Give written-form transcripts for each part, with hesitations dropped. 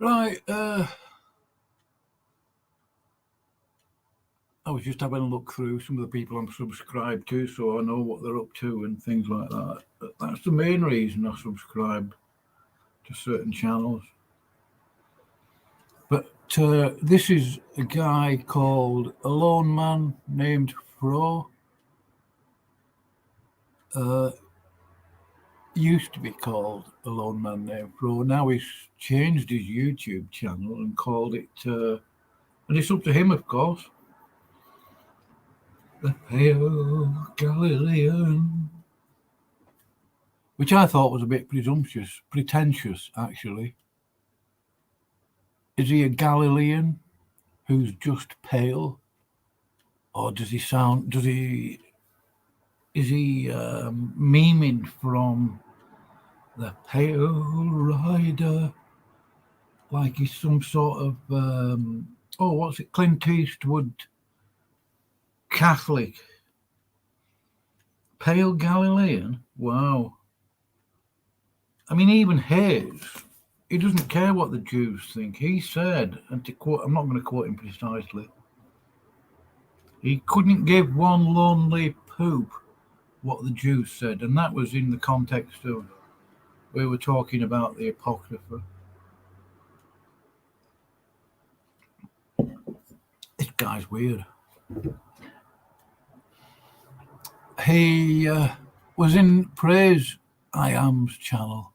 Right, I was just having a look through some of the people I'm subscribed to, so I know what they're up to and things like that. But that's the main reason I subscribe to certain channels. But this is a guy called a lone man named Fro. Used to be called a lone man named Fro. Now he's changed his YouTube channel and called it, and it's up to him, of course, the Pale Galilean, which I thought was a bit pretentious, actually. Is he a Galilean who's just pale? Or is he memeing from the Pale Rider? Like he's some sort of, what's it, Clint Eastwood Catholic? Pale Galilean? Wow. I mean, even Hayes, he doesn't care what the Jews think. He said, and to quote, I'm not going to quote him precisely, he couldn't give one lonely poop what the Jews said, and that was in the context of we were talking about the Apocrypha. This guy's weird. He was in Praise I Am's channel.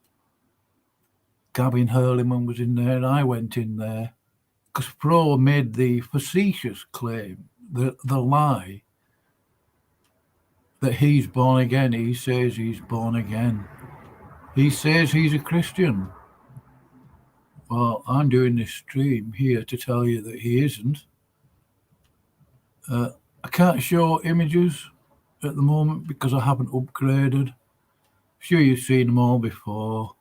Gavin Hurliman was in there, and I went in there because Fro made the facetious claim, the lie, that he's born again. He says he's born again. He says he's a Christian. Well, I'm doing this stream here to tell you that he isn't. I can't show images at the moment because I haven't upgraded. I'm sure you've seen them all before.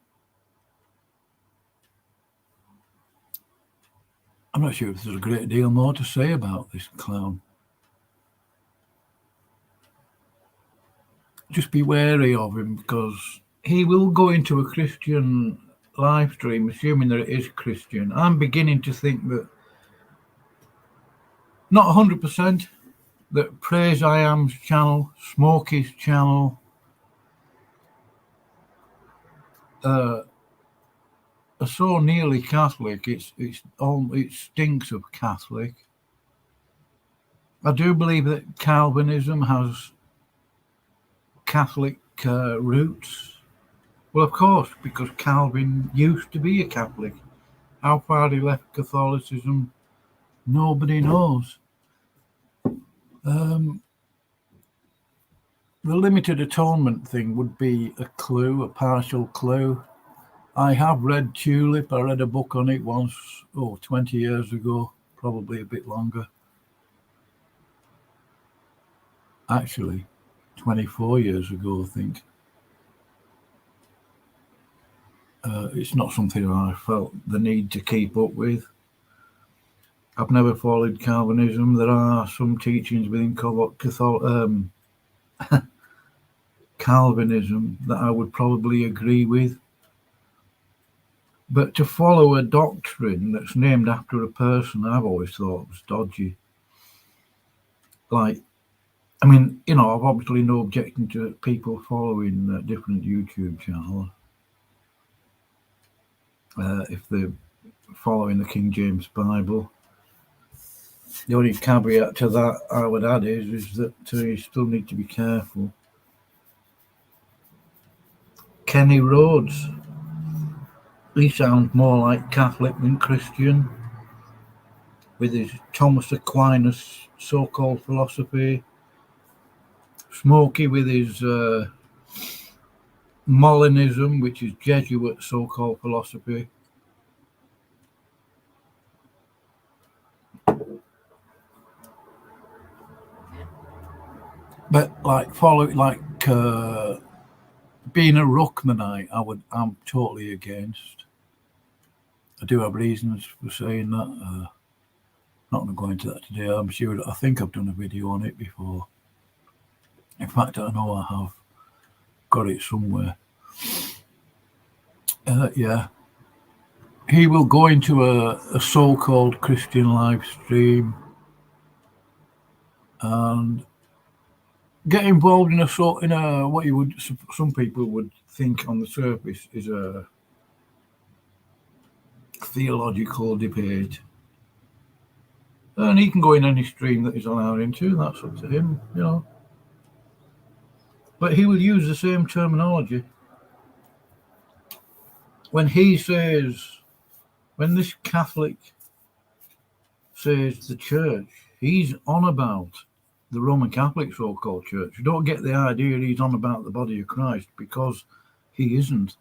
I'm not sure if there's a great deal more to say about this clown. Just be wary of him because he will go into a Christian live stream, assuming that it is Christian. I'm beginning to think that, not 100%, that Praise I Am's channel, Smokey's channel, are so nearly Catholic. It stinks of Catholic. I do believe that Calvinism has Catholic roots. Well, of course, because Calvin used to be a Catholic. How far he left Catholicism, nobody knows. The limited atonement thing would be a clue, a partial clue. I have read Tulip. I read a book on it once, 20 years ago, probably a bit longer. Actually, 24 years ago, I think. It's not something I felt the need to keep up with. I've never followed Calvinism. There are some teachings within Calvinism that I would probably agree with. But to follow a doctrine that's named after a person, I've always thought was dodgy. I've obviously no objection to people following different YouTube channels. If they're following the King James Bible. The only caveat to that I would add is that you still need to be careful. Kenny Rhodes, he sounds more like Catholic than Christian, with his Thomas Aquinas so-called philosophy. Smokey with his Molinism, which is Jesuit so-called philosophy. But being a Ruckmanite, I'm totally against. I do have reasons for saying that. Not going to go into that today. I think I've done a video on it before. In fact, I know I have got it somewhere. Yeah. he will go into a so-called Christian live stream and get involved in a what you would some people would think on the surface is a theological debate. And he can go in any stream that he's allowed into, that's up to him, you know. But he will use the same terminology. When he says, when this Catholic says the church, he's on about the Roman Catholic so-called church. You don't get the idea he's on about the body of Christ, because he isn't.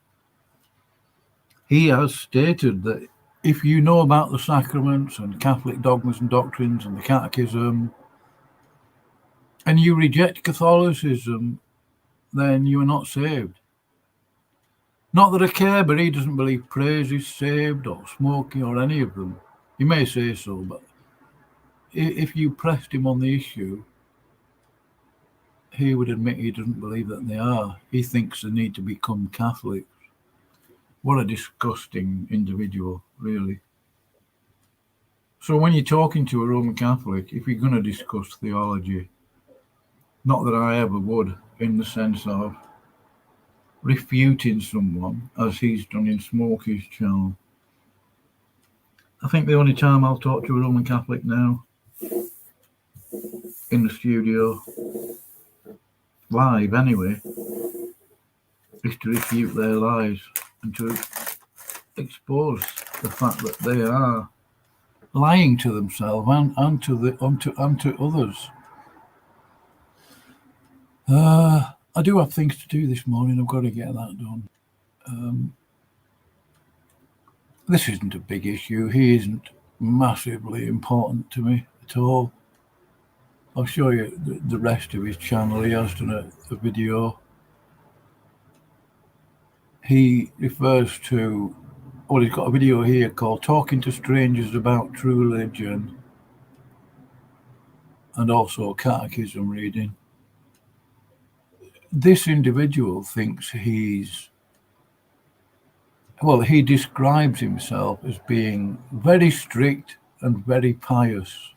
He has stated that if you know about the sacraments and Catholic dogmas and doctrines and the catechism, and you reject Catholicism, then you are not saved. Not that I care, but he doesn't believe praise is saved or smoking or any of them. He may say so, but if you pressed him on the issue, he would admit he doesn't believe that they are. He thinks they need to become Catholics. What a disgusting individual, really. So when you're talking to a Roman Catholic, if you're going to discuss theology, not that I ever would, in the sense of refuting someone, as he's done in Smokey's channel. I think the only time I'll talk to a Roman Catholic now, in the studio, live anyway, is to refute their lies and to expose the fact that they are lying to themselves and to others. I do have things to do this morning. I've got to get that done. This isn't a big issue. He isn't massively important to me at all. I'll show you the rest of his channel. He has done a video. He refers to, well, he's got a video here called Talking to Strangers About True Religion, and also catechism reading. This individual thinks he describes himself as being very strict and very pious.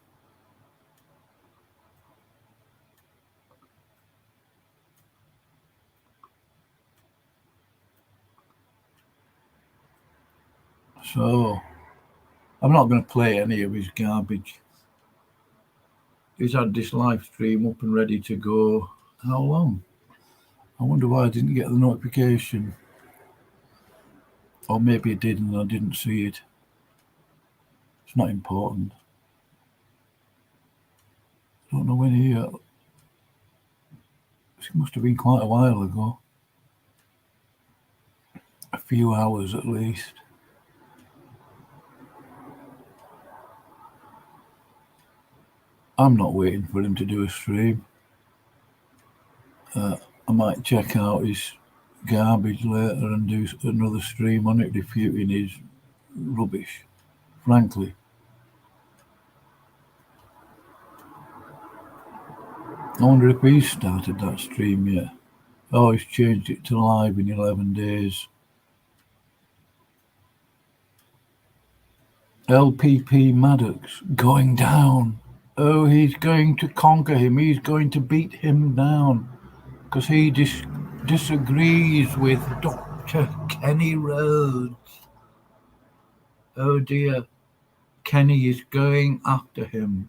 So I'm not going to play any of his garbage. He's had this live stream up and ready to go. How long? I wonder why I didn't get the notification. Or maybe it did and I didn't see it. It's not important. I don't know when it must have been quite a while ago. A few hours at least. I'm not waiting for him to do a stream. I might check out his garbage later and do another stream on it, refuting his rubbish, frankly. I wonder if he's started that stream yet. Oh, he's changed it to live in 11 days. LPP Maddox going down. Oh, he's going to conquer him. He's going to beat him down because he disagrees with Dr. Kenny Rhodes. Oh dear, Kenny is going after him.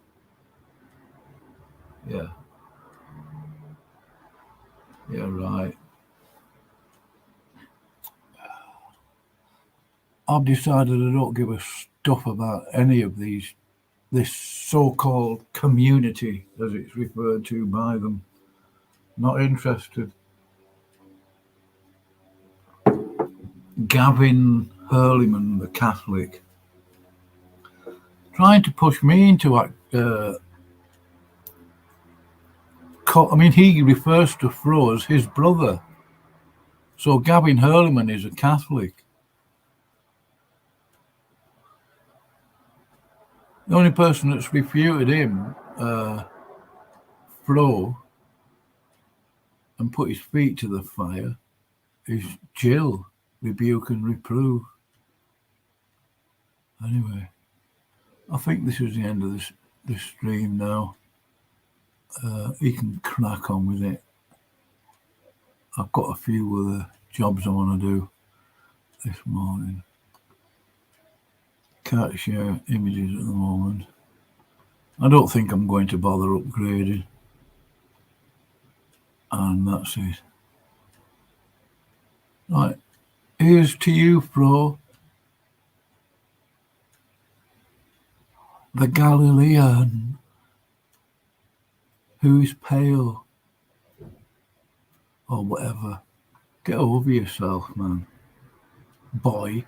Yeah, right. I've decided I don't give a stuff about any of this so-called community, as it's referred to by them. Not interested. Gavin Hurleyman, the Catholic, trying to push me into he refers to Fro as his brother. So Gavin Hurleyman is a Catholic. The only person that's refuted him, Flo, and put his feet to the fire is Jill, Rebuke and Reprove. Anyway, I think this is the end of this stream now. You can crack on with it. I've got a few other jobs I want to do this morning. Can't share images at the moment. I don't think I'm going to bother upgrading. And that's it. Right, here's to you, Fro. The Galilean, who's pale, or whatever. Get over yourself, man. Boy.